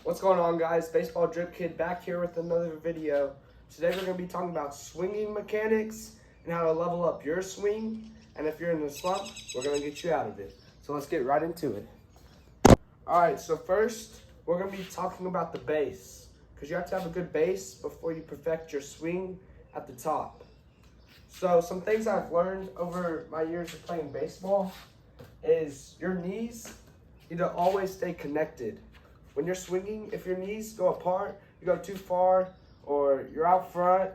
What's going on, guys? Baseball Drip Kid back here with another video. Today we're going to be talking about swinging mechanics and how to level up your swing. And if you're in a slump, we're going to get you out of it. So let's get right into it. Alright, so first we're going to be talking about the base, because you have to have a good base before you perfect your swing at the top. So some things I've learned over my years of playing baseball is your knees need to always stay connected. When you're swinging, if your knees go apart, you go too far, or you're out front,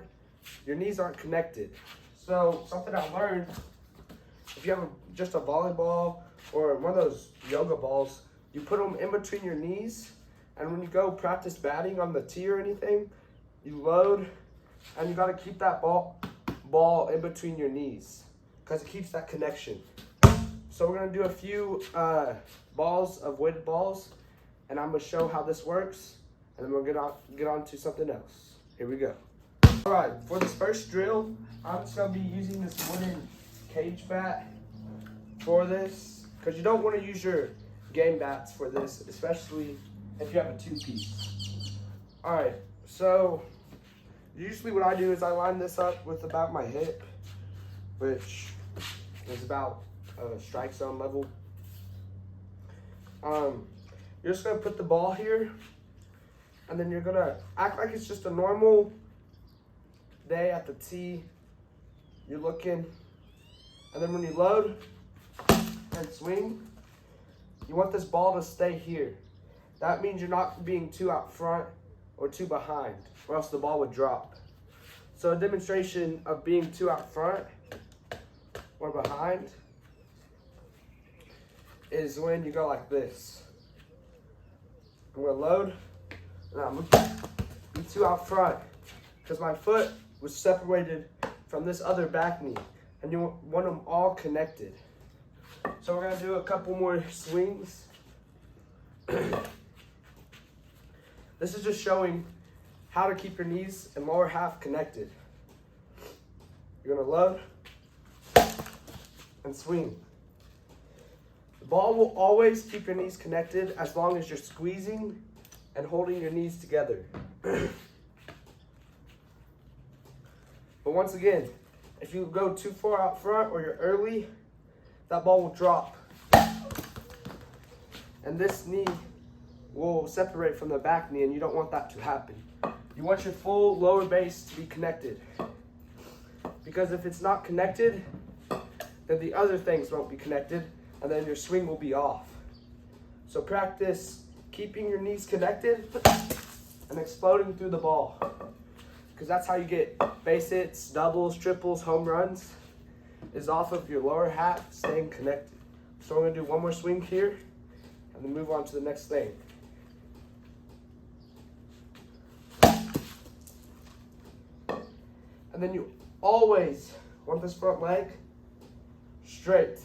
your knees aren't connected. So something I learned, if you have just a volleyball or one of those yoga balls, you put them in between your knees, and when you go practice batting on the tee or anything, you load, and you gotta keep that ball in between your knees, because it keeps that connection. So we're gonna do a few balls of weighted balls, and I'm gonna show how this works, and then we'll get on to something else. Here we go. All right, for this first drill, I'm just gonna be using this wooden cage bat for this, because you don't want to use your game bats for this, especially if you have a two-piece. All right, so usually what I do is I line this up with about my hip, which is about strike zone level. You're just gonna put the ball here, and then you're gonna act like it's just a normal day at the tee. You're looking, and then when you load and swing, you want this ball to stay here. That means you're not being too out front or too behind, or else the ball would drop. So a demonstration of being too out front or behind is when you go like this. I'm gonna load, and I'm gonna be too out front, because my foot was separated from this other back knee, and you want them all connected. So we're gonna do a couple more swings. This is just showing how to keep your knees and lower half connected. You're gonna load and swing. The ball will always keep your knees connected as long as you're squeezing and holding your knees together. But once again, if you go too far out front or you're early, that ball will drop. And this knee will separate from the back knee, and you don't want that to happen. You want your full lower base to be connected, because if it's not connected, then the other things won't be connected, and then your swing will be off. So practice keeping your knees connected and exploding through the ball, because that's how you get base hits, doubles, triples, home runs, is off of your lower half staying connected. So we're gonna do one more swing here, and then move on to the next thing. And then you always want this front leg straight.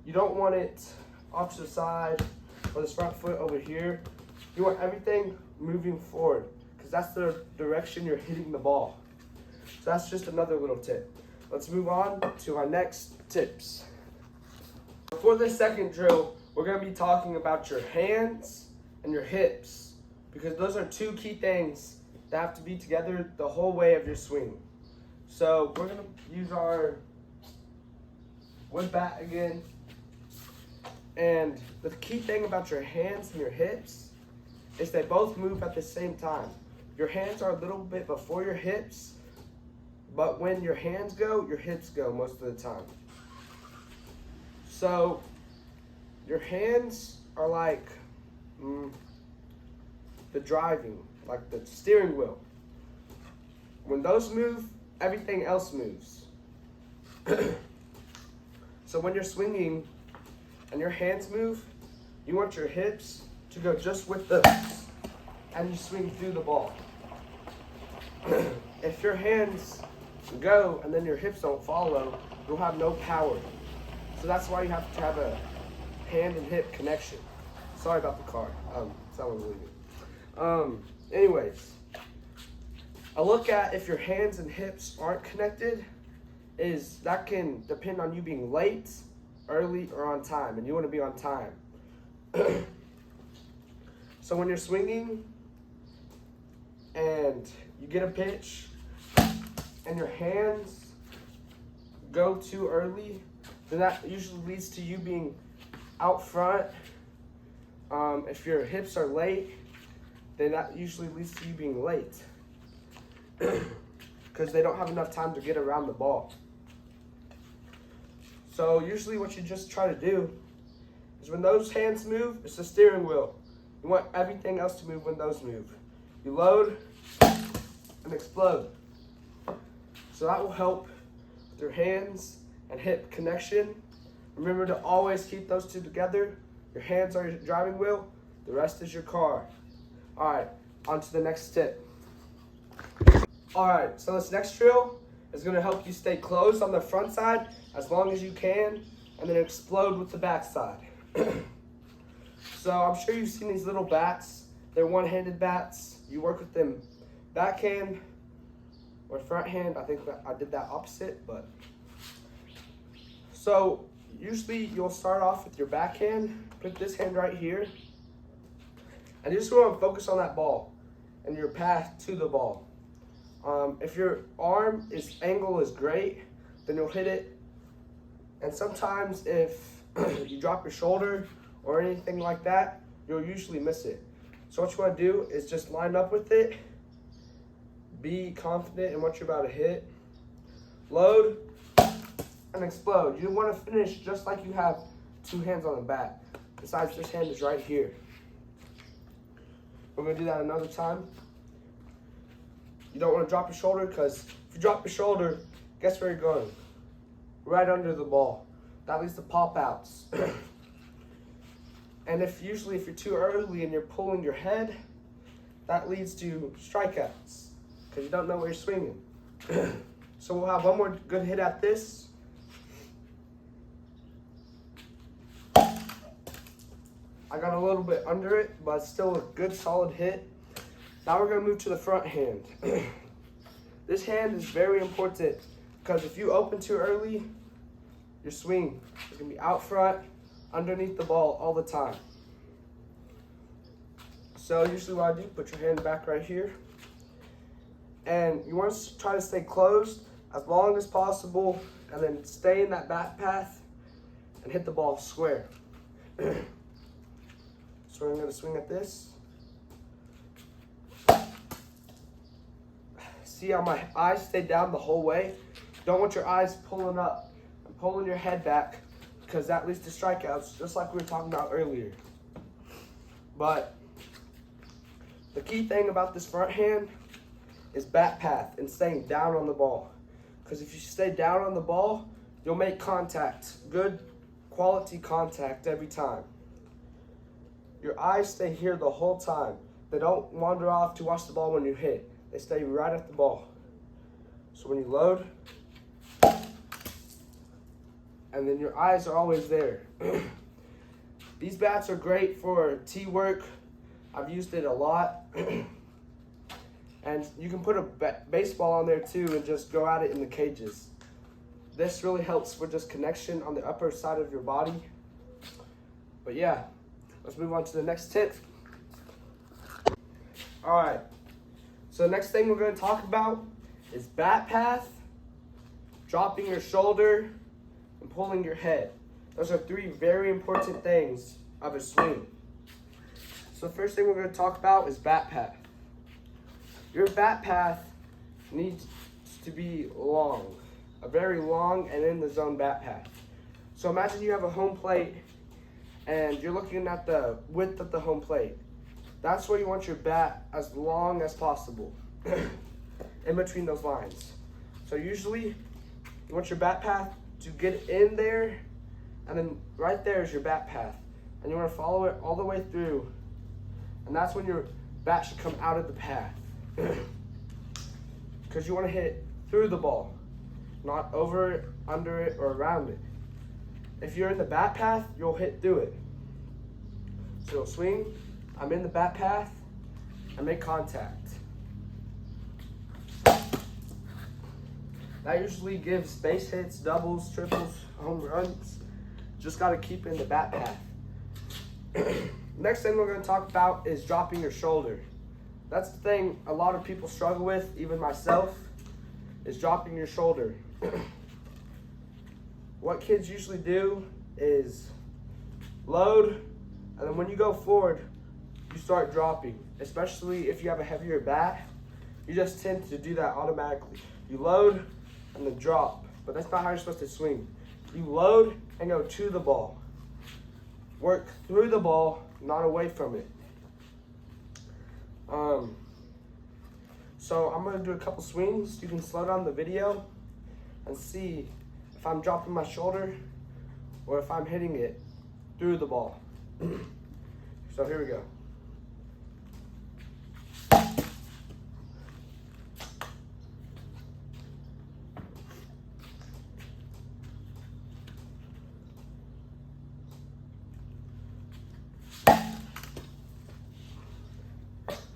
You don't want it off to the side or this front foot over here. You want everything moving forward, because that's the direction you're hitting the ball. So that's just another little tip. Let's move on to our next tips. For this second drill, we're going to be talking about your hands and your hips, because those are two key things that have to be together the whole way of your swing. So we're going to use our wood bat again. And the key thing about your hands and your hips is they both move at the same time. Your hands are a little bit before your hips, but when your hands go, your hips go most of the time. So your hands are like the driving, like the steering wheel. When those move, everything else moves. So when you're swinging and your hands move, you want your hips to go just with those, and you swing through the ball. If your hands go and then your hips don't follow, you'll have no power. So that's why you have to have a hand and hip connection. Sorry about the car. Someone's leaving. Anyways, a look at if your hands and hips aren't connected is that can depend on you being late, early, or on time, and you want to be on time. So when you're swinging and you get a pitch and your hands go too early, then that usually leads to you being out front. If your hips are late, then that usually leads to you being late because they don't have enough time to get around the ball. So usually what you just try to do is when those hands move, it's the steering wheel. You want everything else to move when those move. You load and explode. So that will help with your hands and hip connection. Remember to always keep those two together. Your hands are your driving wheel, the rest is your car. All right, on to the next tip. All right, so this next drill is gonna help you stay closed on the front side as long as you can, and then explode with the back side. So I'm sure you've seen these little bats. They're one-handed bats. You work with them backhand or front hand. I think that I did that opposite, but. So usually you'll start off with your backhand, put this hand right here, and you just want to focus on that ball and your path to the ball. If your angle is great, then you'll hit it. And sometimes if you drop your shoulder or anything like that, you'll usually miss it. So what you want to do is just line up with it, be confident in what you're about to hit, load, and explode. You want to finish just like you have two hands on the bat. Besides, this hand is right here. We're going to do that another time. You don't want to drop your shoulder, because if you drop your shoulder, guess where you're going? Right under the ball. That leads to pop outs. And if you're too early and you're pulling your head, that leads to strikeouts because you don't know where you're swinging. So we'll have one more good hit at this. I got a little bit under it, but still a good solid hit. Now we're going to move to the front hand. This hand is very important because if you open too early, your swing is going to be out front, underneath the ball all the time. So usually what I do, put your hand back right here. And you want to try to stay closed as long as possible and then stay in that bat path and hit the ball square. So I'm going to swing at this. See how my eyes stay down the whole way? Don't want your eyes pulling up and pulling your head back, because that leads to strikeouts, just like we were talking about earlier. But the key thing about this front hand is bat path and staying down on the ball. Because if you stay down on the ball, you'll make contact, good quality contact every time. Your eyes stay here the whole time. They don't wander off to watch the ball when you hit. They stay right at the ball. So when you load, and then your eyes are always there. These bats are great for tee work. I've used it a lot. And you can put a baseball on there too and just go at it in the cages. This really helps for just connection on the upper side of your body. But yeah, let's move on to the next tip. All right, so the next thing we're going to talk about is bat path, dropping your shoulder, and pulling your head. Those are three very important things of a swing. So the first thing we're going to talk about is bat path. Your bat path needs to be long, a very long and in the zone bat path. So imagine you have a home plate and you're looking at the width of the home plate. That's where you want your bat as long as possible, in between those lines. So usually you want your bat path to get in there, and then right there is your bat path. And you want to follow it all the way through. And that's when your bat should come out of the path. Because you want to hit through the ball, not over it, under it, or around it. If you're in the bat path, you'll hit through it. So you'll swing, I'm in the bat path, and make contact. That usually gives base hits, doubles, triples, home runs. Just got to keep in the bat path. Next thing we're going to talk about is dropping your shoulder. That's the thing a lot of people struggle with, even myself, is dropping your shoulder. What kids usually do is load, and then when you go forward, you start dropping. Especially if you have a heavier bat, you just tend to do that automatically. You load and then drop, but that's not how you're supposed to swing. You load and go to the ball. Work through the ball, not away from it. So I'm gonna do a couple swings. You can slow down the video and see if I'm dropping my shoulder or if I'm hitting it through the ball. So here we go.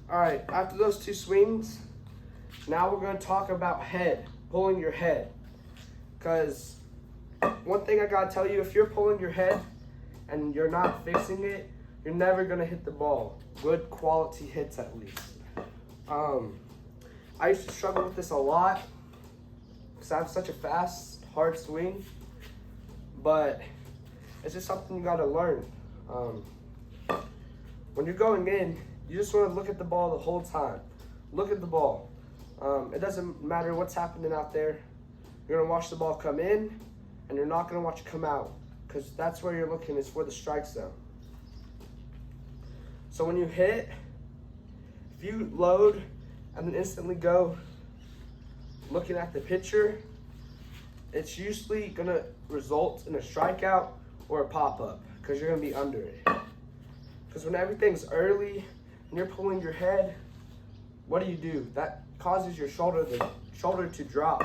All right, after those two swings, now we're going to talk about head, pulling your head. Because one thing I got to tell you, if you're pulling your head and you're not fixing it, you're never going to hit the ball. Good quality hits at least. I used to struggle with this a lot because I have such a fast, hard swing. But it's just something you got to learn. When you're going in, you just want to look at the ball the whole time. Look at the ball. It doesn't matter what's happening out there. You're going to watch the ball come in, and you're not going to watch it come out, because that's where you're looking, is for the strike zone. So when you hit, if you load and then instantly go looking at the pitcher, it's usually going to result in a strikeout or a pop-up, because you're going to be under it. Because when everything's early and you're pulling your head, what do? That causes your shoulder to drop.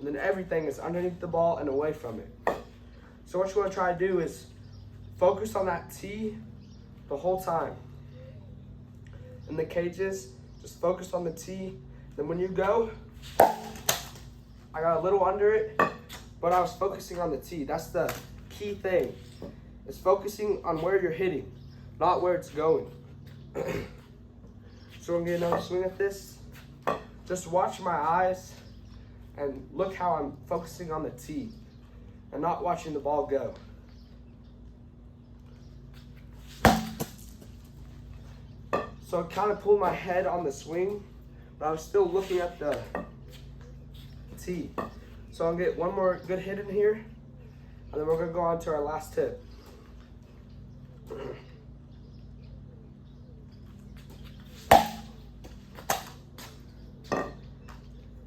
And then everything is underneath the ball and away from it. So what you want to try to do is focus on that tee the whole time. In the cages, just focus on the tee. Then when you go, I got a little under it, but I was focusing on the tee. That's the key thing, is focusing on where you're hitting, not where it's going. So we're gonna get another swing at this. Just watch my eyes and look how I'm focusing on the tee and not watching the ball go. So I kind of pulled my head on the swing, but I was still looking at the tee. So I'll get one more good hit in here, and then we're gonna go on to our last tip.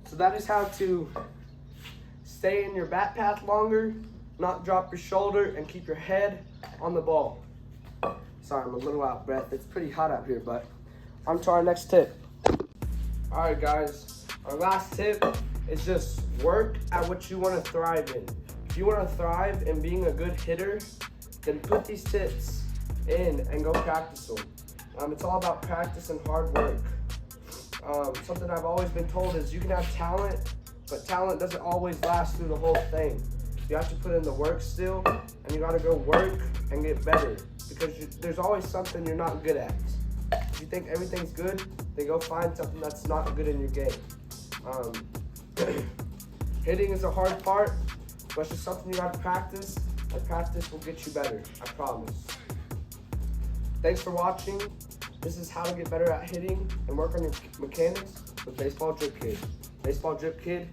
So that is how to stay in your bat path longer, not drop your shoulder, and keep your head on the ball. Sorry, I'm a little out of breath. It's pretty hot out here, but on to our next tip. All right, guys, our last tip is just work at what you want to thrive in. If you want to thrive in being a good hitter, then put these tips in and go practice them. It's all about practice and hard work. Something I've always been told is you can have talent, but talent doesn't always last through the whole thing. You have to put in the work still, and you got to go work and get better, because there's always something you're not good at. If you think everything's good, then go find something that's not good in your game. Hitting is a hard part, but it's just something you got to practice, and practice will get you better, I promise. Thanks for watching. This is how to get better at hitting and work on your mechanics with Baseball Drip Kid. Baseball Drip Kid,